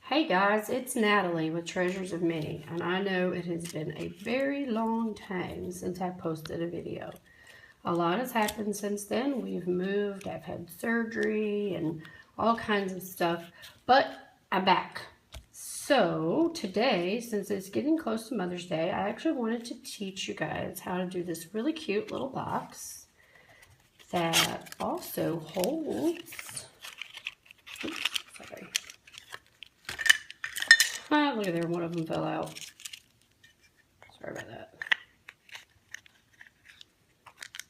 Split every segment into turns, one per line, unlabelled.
Hey guys, it's Natalie with Treasures of Minnie, and I know it has been a very long time since I posted a video. A lot has happened since then. We've moved, I've had surgery, and all kinds of stuff, but I'm back. So today, since it's getting close to Mother's Day, I actually wanted to teach you guys how to do this really cute little box that also holds, oops, sorry. Ah, look at there, one of them fell out. Sorry about that.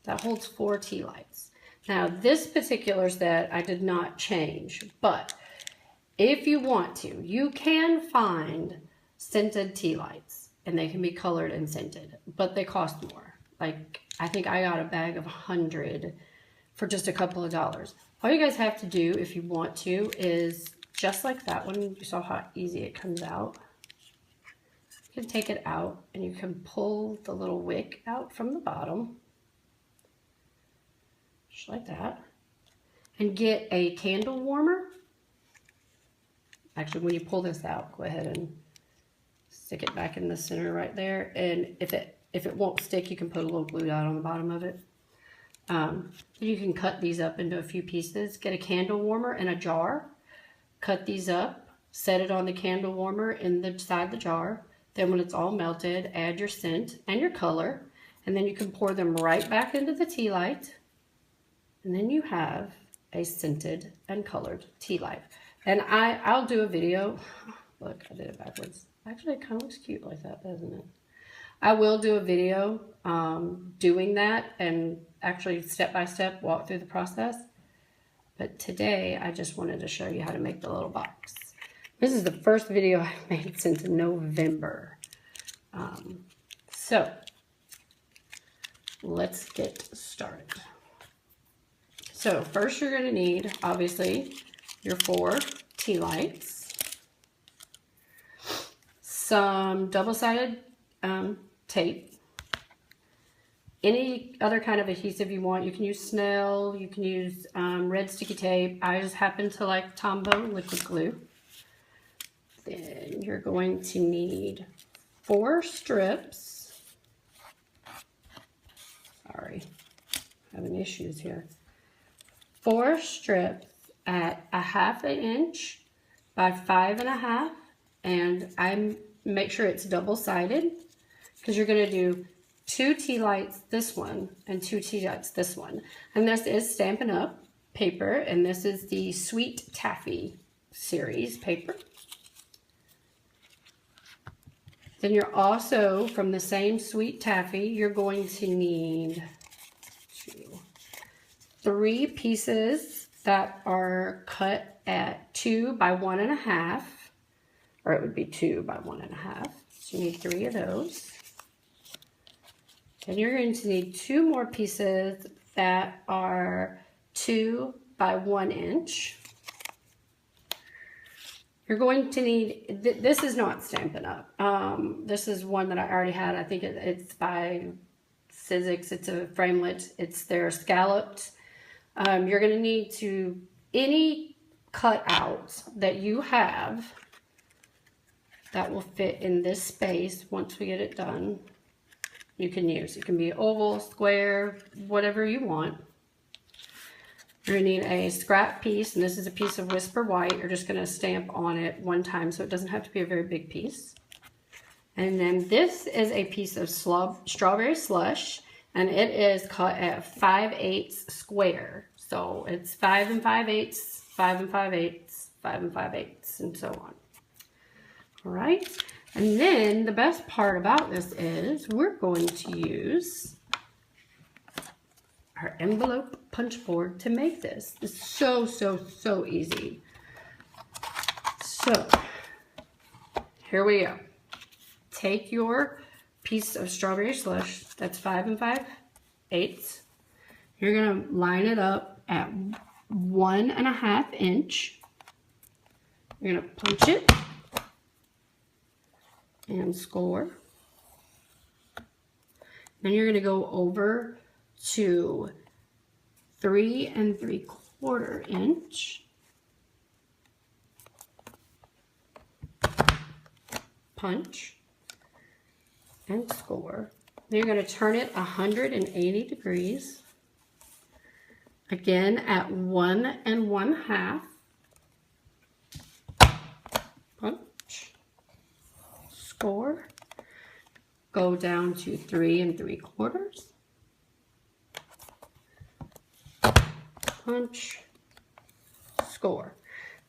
That holds 4 tea lights. Now, this particular set I did not change, but if you want to, you can find scented tea lights, and they can be colored and scented, but they cost more. Like, I think I got a bag of 100 for just a couple of dollars. All you guys have to do, if you want to, is just like that one. You saw how easy it comes out. You can take it out and you can pull the little wick out from the bottom, just like that, and get a candle warmer. Actually, when you pull this out, go ahead and stick it back in the center right there, and if it won't stick, you can put a little glue dot on the bottom of it. You can cut these up into a few pieces. Get a candle warmer in a jar, cut these up, set it on the candle warmer inside the jar. Then when it's all melted, add your scent and your color, and then you can pour them right back into the tea light, and then you have a scented and colored tea light. And I'll do a video. Look, I did it backwards. Actually, it kind of looks cute like that, doesn't it? I will do a video doing that and actually step-by-step walk through the process. But today, I just wanted to show you how to make the little box. This is the first video I've made since November. So, let's get started. So, first you're going to need, obviously, your 4 tea lights, some double-sided tape, any other kind of adhesive you want. You can use Snell, you can use red sticky tape. I just happen to like Tombow liquid glue. Then you're going to need 4 strips. Sorry, having issues here. 4 strips at 1/2 inch by 5.5, and I make sure it's double-sided because you're going to do 2 tea lights this one and 2 tea lights this one. And this is Stampin' Up paper, and this is the Sweet Taffy series paper. Then you're also, from the same Sweet Taffy, you're going to need 3 pieces that are cut at 2 by 1.5, or it would be 2 by 1.5. So you need 3 of those. Then you're going to need 2 more pieces that are 2 by 1 inch. You're going to need, this is not Stampin' Up. This is one that I already had. I think it's by Sizzix. It's a framelit. It's their scalloped. You're going to need to, any cutouts that you have that will fit in this space once we get it done, you can use. It can be oval, square, whatever you want. You're going to need a scrap piece, and this is a piece of Whisper White. You're just going to stamp on it one time, so it doesn't have to be a very big piece. And then this is a piece of strawberry slush, and it is cut at 5/8 square. So it's 5 5/8, 5 5/8, 5 5/8, and so on. All right. And then the best part about this is we're going to use our envelope punch board to make this. It's so, so, so easy. So here we go. Take your piece of strawberry slush, that's 5 5/8. You're going to line it up at 1.5 inch. You're going to punch it and score. Then you're going to go over to 3 3/4 inch. punch, and score. Then you're going to turn it 180 degrees. Again at 1 1/2. Punch, score. Go down to 3 3/4. Punch, score.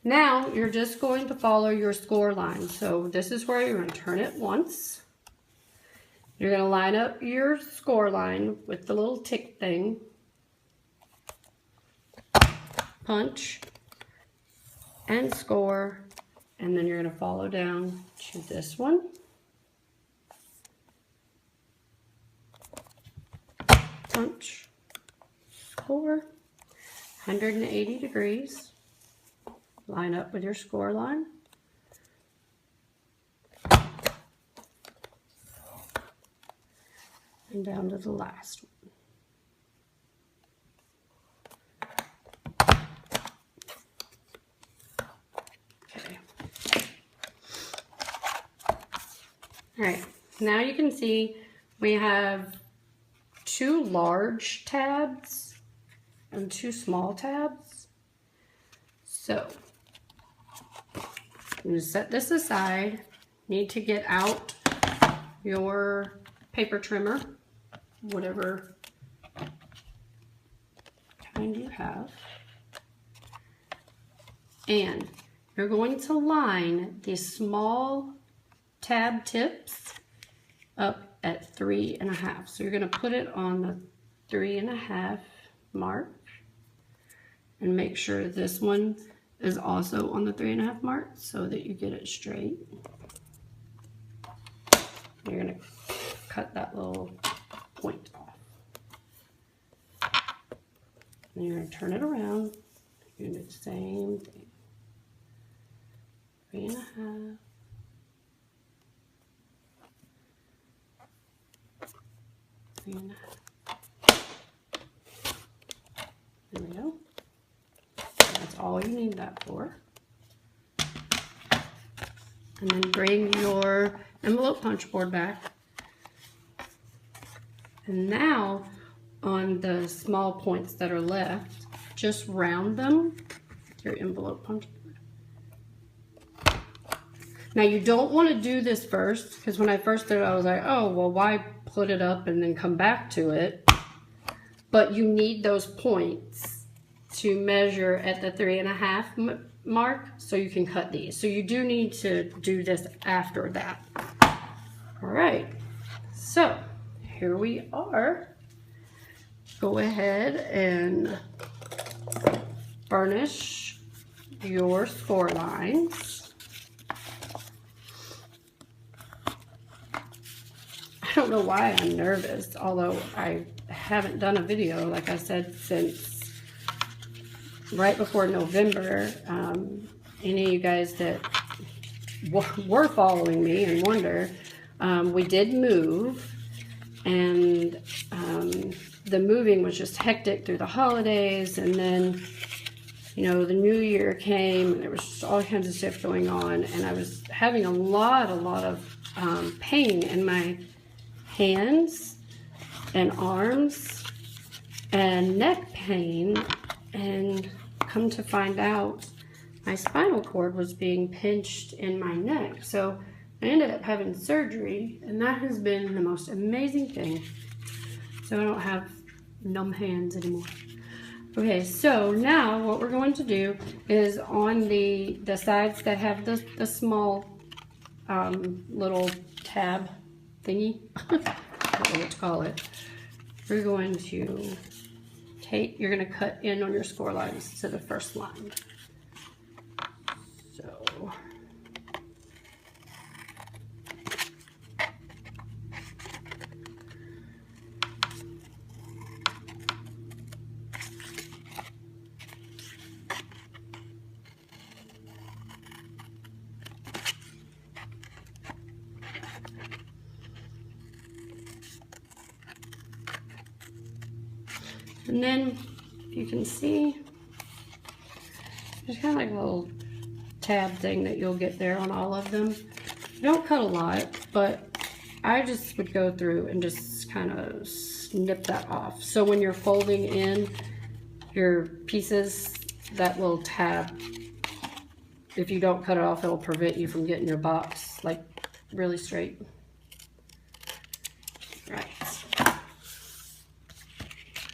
Now you're just going to follow your score line. So this is where you're going to turn it once. You're going to line up your score line with the little tick thing. Punch and score. And then you're going to follow down to this one. Punch, score, 180 degrees. Line up with your score line. And down to the last one. Okay. All right, now you can see we have 2 large tabs and 2 small tabs. So I'm going to set this aside. Need to get out your paper trimmer, whatever kind you have. And you're going to line these small tab tips up at 3 1/2. So you're going to put it on the 3 1/2 mark and make sure this one is also on the 3 1/2 mark so that you get it straight. You're going to cut that little point off. And you're going to turn it around. You're going to do the same thing. 3 1/2. 3 1/2. There we go. That's all you need that for. And then bring your envelope punch board back. And now on the small points that are left, just round them with your envelope punch board. Now you don't want to do this first, because when I first did it, I was like, oh, well, why put it up and then come back to it? But you need those points to measure at the 3 1/2 mark so you can cut these. So you do need to do this after that. All right, so here we are. Go ahead and burnish your score lines. I don't know why I'm nervous, although I haven't done a video, like I said, since right before November. Any of you guys that were following me and wonder, we did move, and the moving was just hectic through the holidays, and then, you know, the new year came, and there was just all kinds of stuff going on, and I was having a lot of pain in my hands and arms and neck pain, and come to find out my spinal cord was being pinched in my neck. So I ended up having surgery, and that has been the most amazing thing. So I don't have numb hands anymore. Okay, so now what we're going to do is on the sides that have the small little tab thingy, I don't know what to call it, we're going to you're going to cut in on your score lines to the first line. So and then you can see there's kind of like a little tab thing that you'll get there on all of them. I don't cut a lot, but I just would go through and just kind of snip that off. So when you're folding in your pieces, that little tab, if you don't cut it off, it'll prevent you from getting your box like really straight. Right.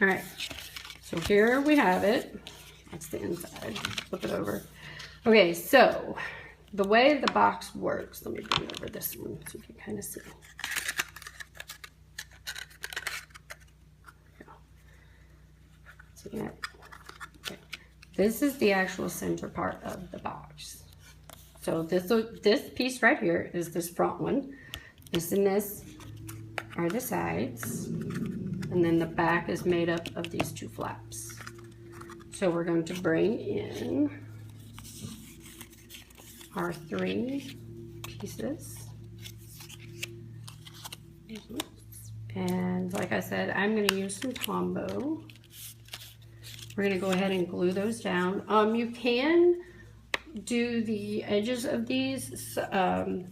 All right, so here we have it. That's the inside. Flip it over. Okay, so the way the box works, let me bring over this one so you can kind of see. See it? Okay. This is the actual center part of the box. So this piece right here is this front one. This and this are the sides. And then the back is made up of these two flaps. So we're going to bring in our 3 pieces. And like I said, I'm going to use some Tombow. We're going to go ahead and glue those down. You can do the edges of these. You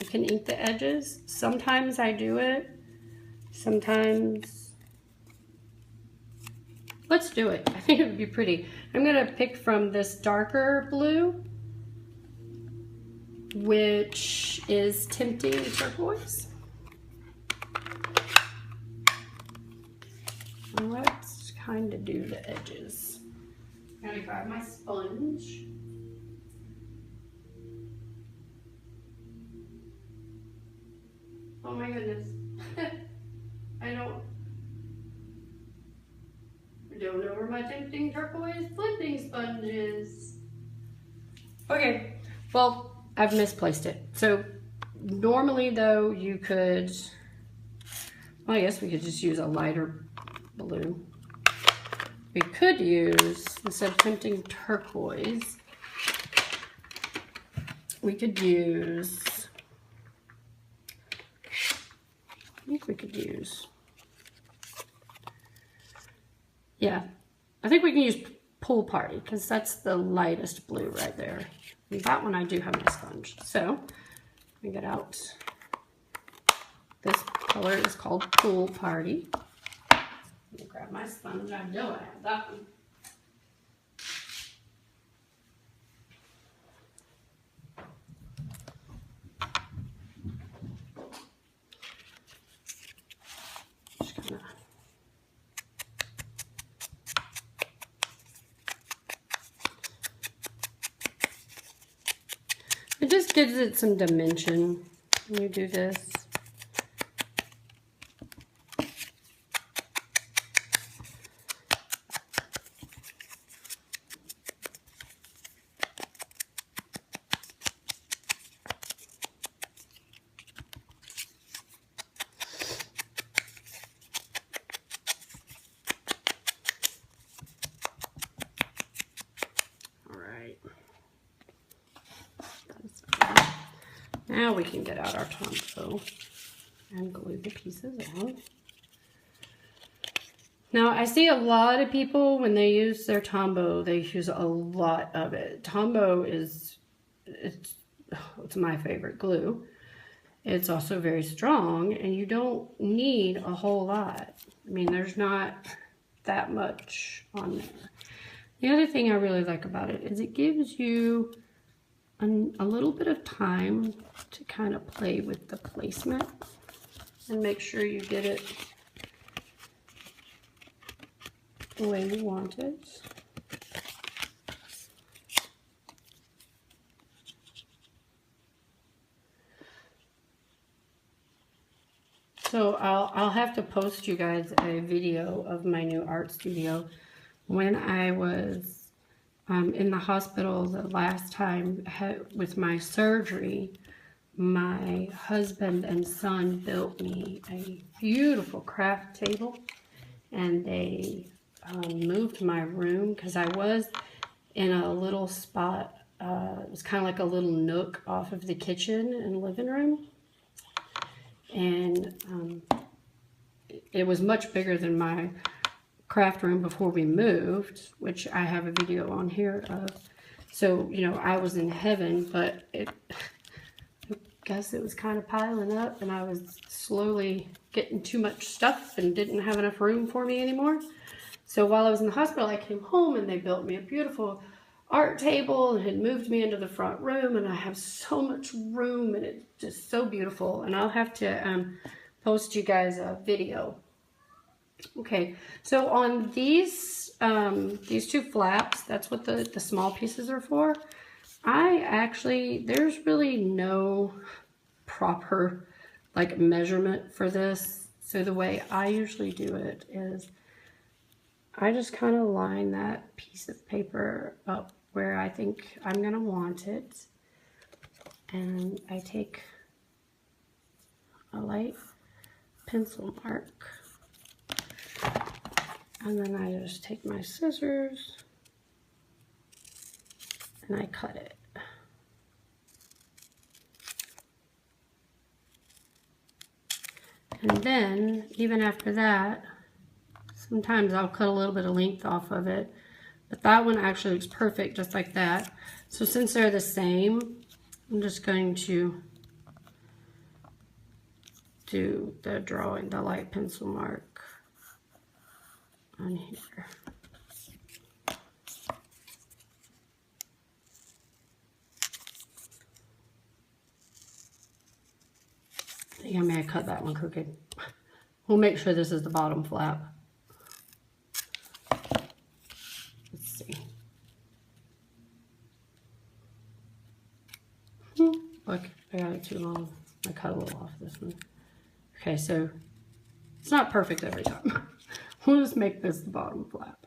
can ink the edges. Sometimes I do it. Sometimes, let's do it. I think it would be pretty. I'm going to pick from this darker blue, which is Tempting Turquoise. And let's kind of do the edges. I'm going to grab my sponge. Oh my goodness. I don't know where my Tempting Turquoise flipping sponge is. Okay, well, I've misplaced it. So normally though, you could, well, I guess we could just use a lighter blue. We could use, instead of Tempting Turquoise, we could use, I think we could use, yeah, I think we can use Pool Party because that's the lightest blue right there. And that one I do have my sponge. So let me get out. This color is called Pool Party. Let me grab my sponge. I know I have that one. It just gives it some dimension when you do this. Now we can get out our Tombow and glue the pieces on. Now I see a lot of people when they use their Tombow, they use a lot of it. Tombow is, it's my favorite glue. It's also very strong and you don't need a whole lot. I mean, there's not that much on there. The other thing I really like about it is it gives you a little bit of time to kind of play with the placement and make sure you get it the way you want it. So I'll have to post you guys a video of my new art studio. When I was in the hospital the last time with my surgery, my husband and son built me a beautiful craft table, and they moved my room because I was in a little spot. It was kind of like a little nook off of the kitchen and living room, and it was much bigger than my craft room before we moved, which I have a video on here of. So, you know, I was in heaven, but guess it was kind of piling up and I was slowly getting too much stuff and didn't have enough room for me anymore. So while I was in the hospital, I came home and they built me a beautiful art table and had moved me into the front room, and I have so much room and it's just so beautiful. And I'll have to post you guys a video. Okay, so on these two flaps, that's what the small pieces are for. There's really no proper like measurement for this. So the way I usually do it is I just kind of line that piece of paper up where I think I'm gonna want it. And I take a light pencil mark. And then I just take my scissors and I cut it. And then, even after that, sometimes I'll cut a little bit of length off of it. But that one actually looks perfect just like that. So since they're the same, I'm just going to do the drawing, the light pencil mark on here. I think I may have cut that one crooked. We'll make sure this is the bottom flap. Let's see. Look, I got it too long. I cut a little off this one. Okay, so it's not perfect every time. We'll just make this the bottom flap.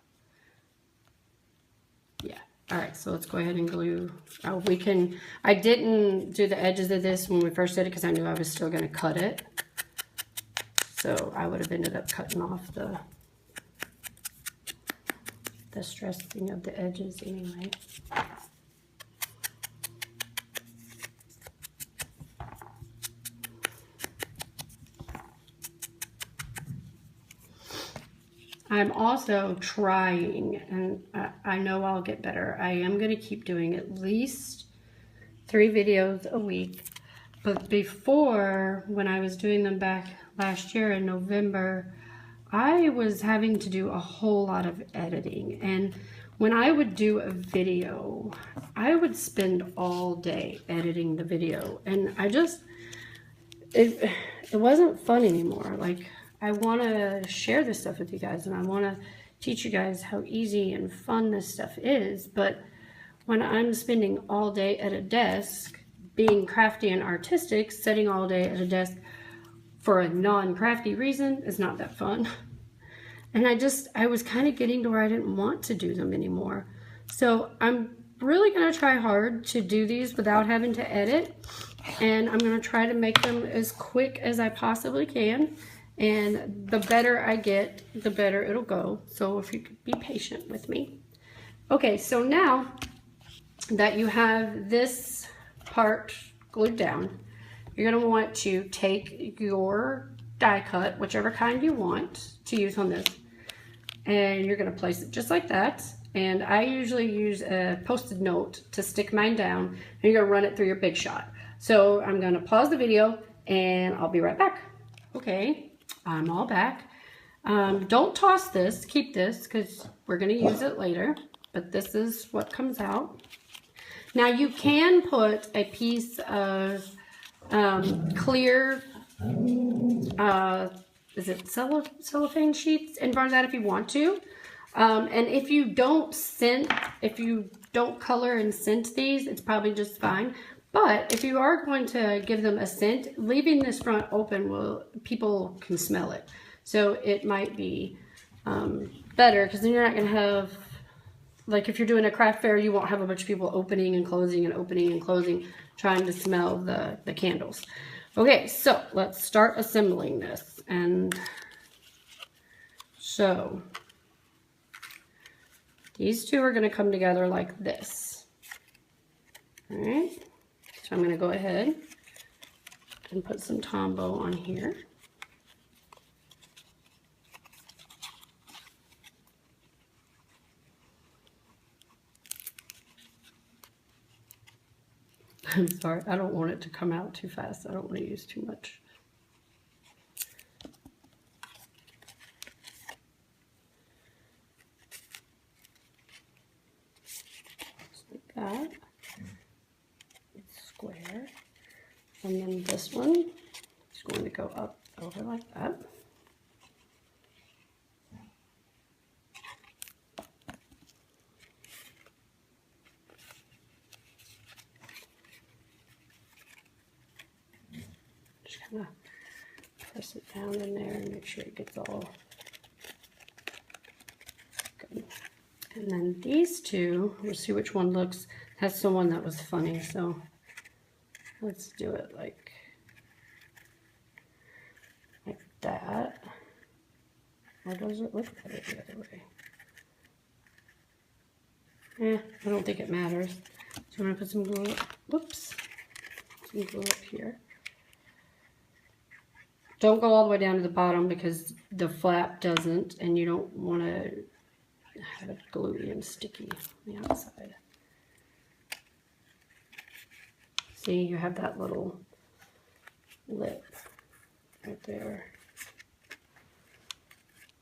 Yeah. All right, so let's go ahead and glue. I didn't do the edges of this when we first did it because I knew I was still going to cut it. So I would have ended up cutting off the stressing of the edges anyway. I'm also trying, and I know I'll get better. I am going to keep doing at least 3 videos a week. But before, when I was doing them back last year in November, I was having to do a whole lot of editing. And when I would do a video, I would spend all day editing the video. And it wasn't fun anymore. Like, I want to share this stuff with you guys, and I want to teach you guys how easy and fun this stuff is. But when I'm spending all day at a desk, being crafty and artistic, sitting all day at a desk for a non-crafty reason is not that fun. And I was kind of getting to where I didn't want to do them anymore. So I'm really going to try hard to do these without having to edit. And I'm going to try to make them as quick as I possibly can. And the better I get, the better it'll go. So if you could be patient with me. Okay, so now that you have this part glued down, you're going to want to take your die cut, whichever kind you want to use on this, and you're going to place it just like that. And I usually use a Post-it note to stick mine down, and you're going to run it through your Big Shot. So I'm going to pause the video and I'll be right back. Okay. I'm all back. Don't toss this, keep this, because we're going to use it later, but this is what comes out. Now you can put a piece of clear, is it cellophane sheets in front of that if you want to. And if you don't color and scent these, it's probably just fine. But if you are going to give them a scent, leaving this front open people can smell it. So it might be better, because then you're not going to have, like if you're doing a craft fair, you won't have a bunch of people opening and closing and opening and closing, trying to smell the candles. Okay, so let's start assembling this. And so these two are going to come together like this. All right. So I'm going to go ahead and put some Tombow on here. I'm sorry, I don't want it to come out too fast. I don't want to use too much. Just like that. It's square. And then this one is going to go up over like that. Just kind of press it down in there and make sure it gets all good. And then these two, we'll see which one looks, that's the one that was funny, so let's do it like that. Or does it look better the other way? I don't think it matters. So I'm going to put some glue up. Whoops. Some glue up here. Don't go all the way down to the bottom because the flap doesn't, and you don't want to have it gluey and sticky on the outside. See, you have that little lip right there.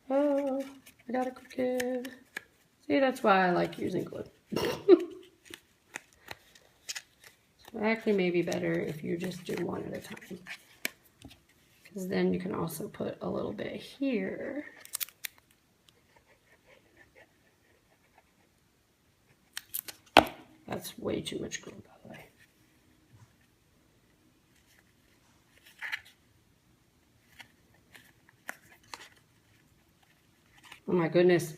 Oh, I got it crooked. See, that's why I like using glue. So actually maybe better if you just do one at a time. Because then you can also put a little bit here. That's way too much glue, by the way. Oh my goodness,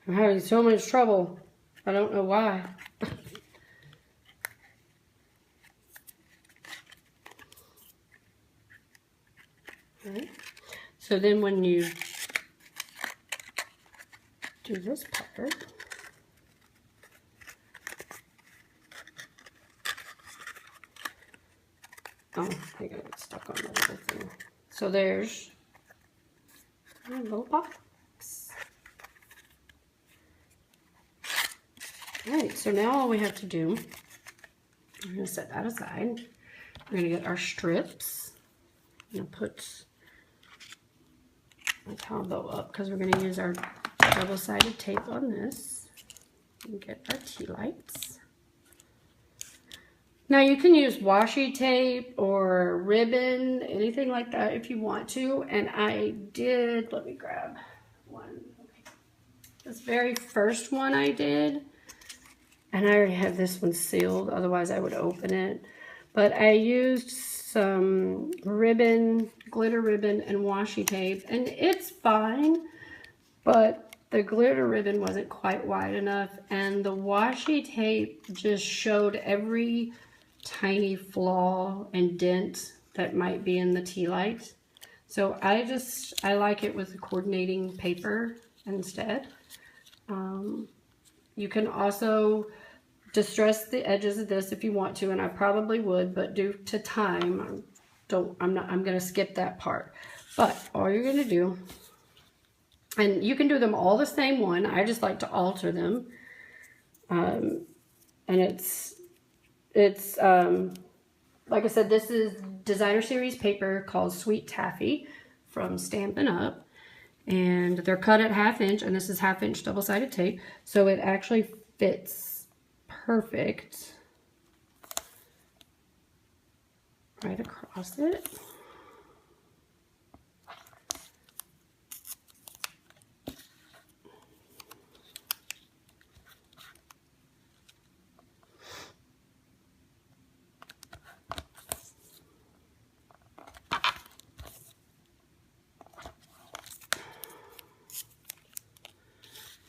I'm having so much trouble. I don't know why. Alright, so then when you do this part, oh, I got it stuck on the little thing. So there's a little box. Alright, so now all we have to do, I'm going to set that aside. We're going to get our strips. I'm going to put my combo up because we're going to use our double-sided tape on this and get our tea lights. Now you can use washi tape or ribbon, anything like that if you want to. And I did, let me grab one. This very first one I did, and I already have this one sealed, otherwise I would open it. But I used some ribbon, glitter ribbon, and washi tape, and it's fine, but the glitter ribbon wasn't quite wide enough, and the washi tape just showed every tiny flaw and dent that might be in the tea light. So I like it with the coordinating paper instead. You can also distress the edges of this if you want to, and I probably would, but due to time, I'm going to skip that part. But all you're going to do, and you can do them all the same one, I just like to alter them. And it's like I said, this is designer series paper called Sweet Taffy from Stampin' Up. And they're cut at 1/2 inch, and this is 1/2 inch double-sided tape. So it actually fits perfect right across it.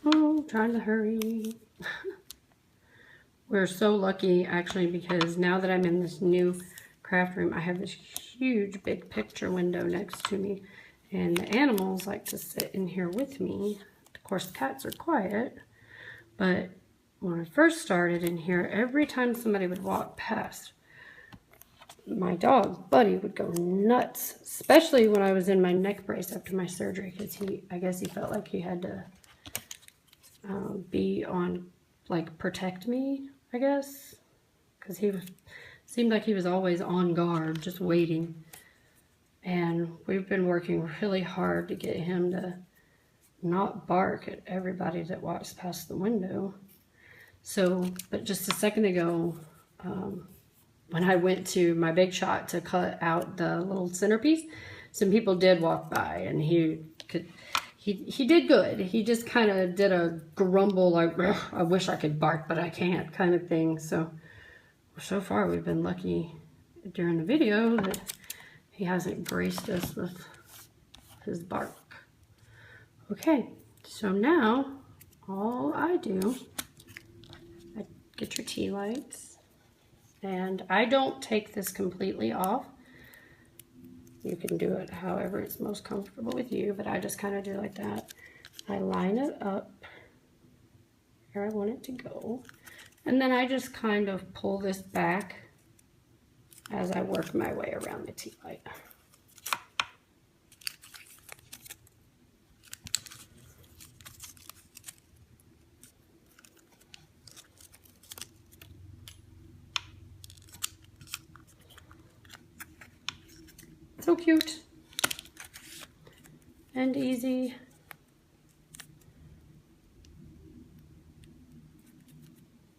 Oh, trying to hurry. We're so lucky, actually, because now that I'm in this new craft room, I have this huge big picture window next to me, and the animals like to sit in here with me. Of course, the cats are quiet, but when I first started in here, every time somebody would walk past, my dog, Buddy, would go nuts, especially when I was in my neck brace after my surgery, because I guess he felt like he had to be on, like, protect me, I guess, because he was Seemed like he was always on guard, just waiting. And we've been working really hard to get him to not bark at everybody that walks past the window. So, but just a second ago, when I went to my Big Shot to cut out the little centerpiece, some people did walk by, and he did good. He just kind of did a grumble, like, I wish I could bark, but I can't, kind of thing. So far we've been lucky during the video that he hasn't graced us with his bark. Okay, so now all I do, I get your tea lights, and I don't take this completely off. You can do it however it's most comfortable with you, but I just kind of do like that. I line it up where I want it to go, and then I just kind of pull this back as I work my way around the tea light. So cute and easy.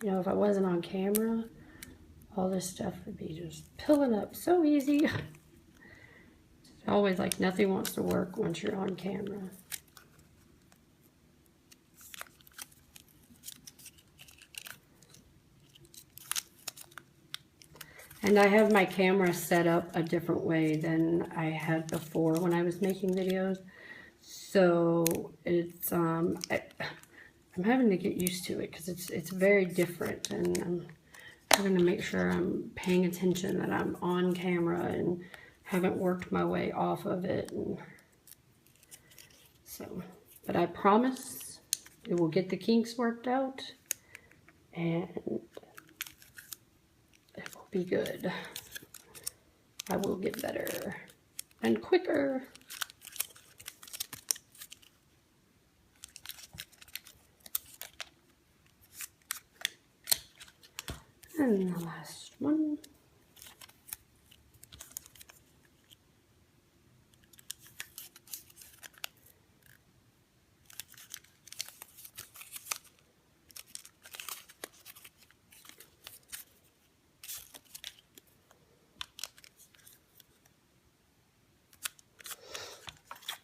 You know, if I wasn't on camera, all this stuff would be just pilling up so easy. It's always like nothing wants to work once you're on camera. And I have my camera set up a different way than I had before when I was making videos. So it's, I'm having to get used to it because it's very different, and I'm having to make sure I'm paying attention that I'm on camera and haven't worked my way off of it. And so, but I promise it will get the kinks worked out, and it will be good. I will get better and quicker. And the last one.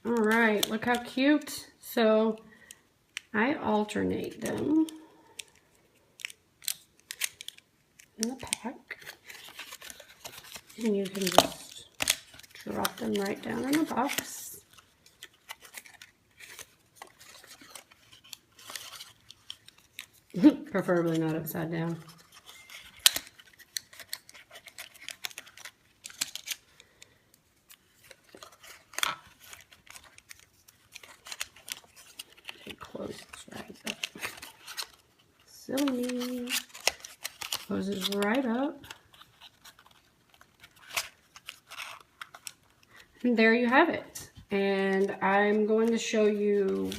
All right, look how cute. So I alternate them in the pack, and you can just drop them right down in the box. Preferably not upside down. It closes right up. Silly me. Closes right up. And there you have it. And I'm going to show you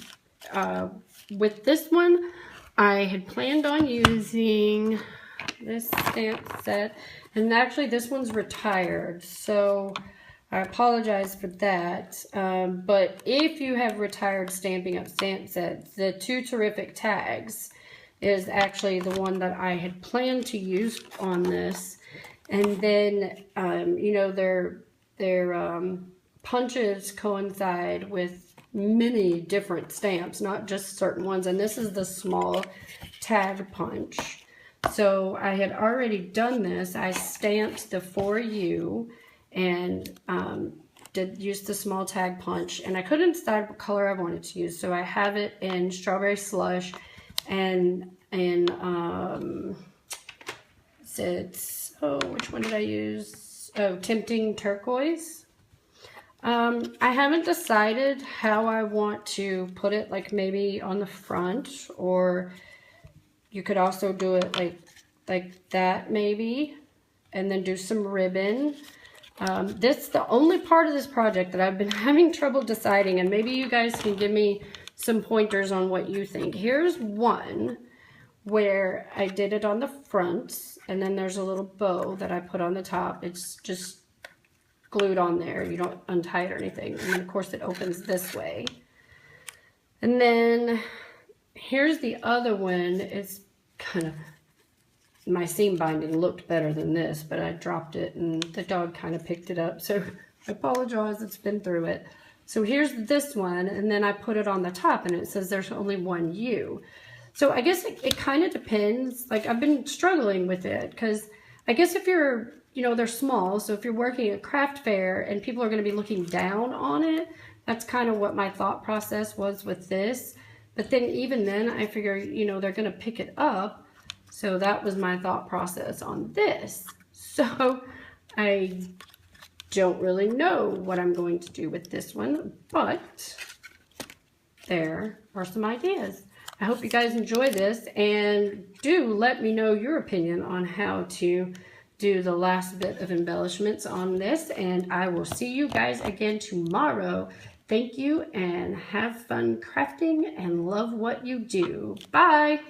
with this one, I had planned on using this stamp set, and actually this one's retired, so I apologize for that. But if you have retired Stampin' Up stamp sets, the Two Terrific Tags is actually the one that I had planned to use on this. And then, you know, their punches coincide with many different stamps, not just certain ones. And this is the small tag punch. So I had already done this. I stamped the For You and did use the small tag punch. And I couldn't decide what color I wanted to use. So I have it in Strawberry Slush and it's, oh, which one did I use? Oh, Tempting Turquoise. I haven't decided how I want to put it, like maybe on the front, or you could also do it like that maybe, and then do some ribbon. This is the only part of this project that I've been having trouble deciding, and maybe you guys can give me some pointers on what you think. Here's one where I did it on the front, and then there's a little bow that I put on the top. It's just glued on there. You don't untie it or anything. And then of course it opens this way. And then here's the other one. It's kind of, my seam binding looked better than this, but I dropped it and the dog kind of picked it up. So I apologize, it's been through it. So here's this one, and then I put it on the top and it says there's only one U. So I guess it kind of depends. Like, I've been struggling with it because I guess if you're, you know, they're small. So if you're working at craft fair and people are going to be looking down on it, that's kind of what my thought process was with this. But then even then I figure, you know, they're going to pick it up. So that was my thought process on this. So I don't really know what I'm going to do with this one, but there are some ideas. I hope you guys enjoy this, and do let me know your opinion on how to do the last bit of embellishments on this, and I will see you guys again tomorrow. Thank you, and have fun crafting and love what you do. Bye!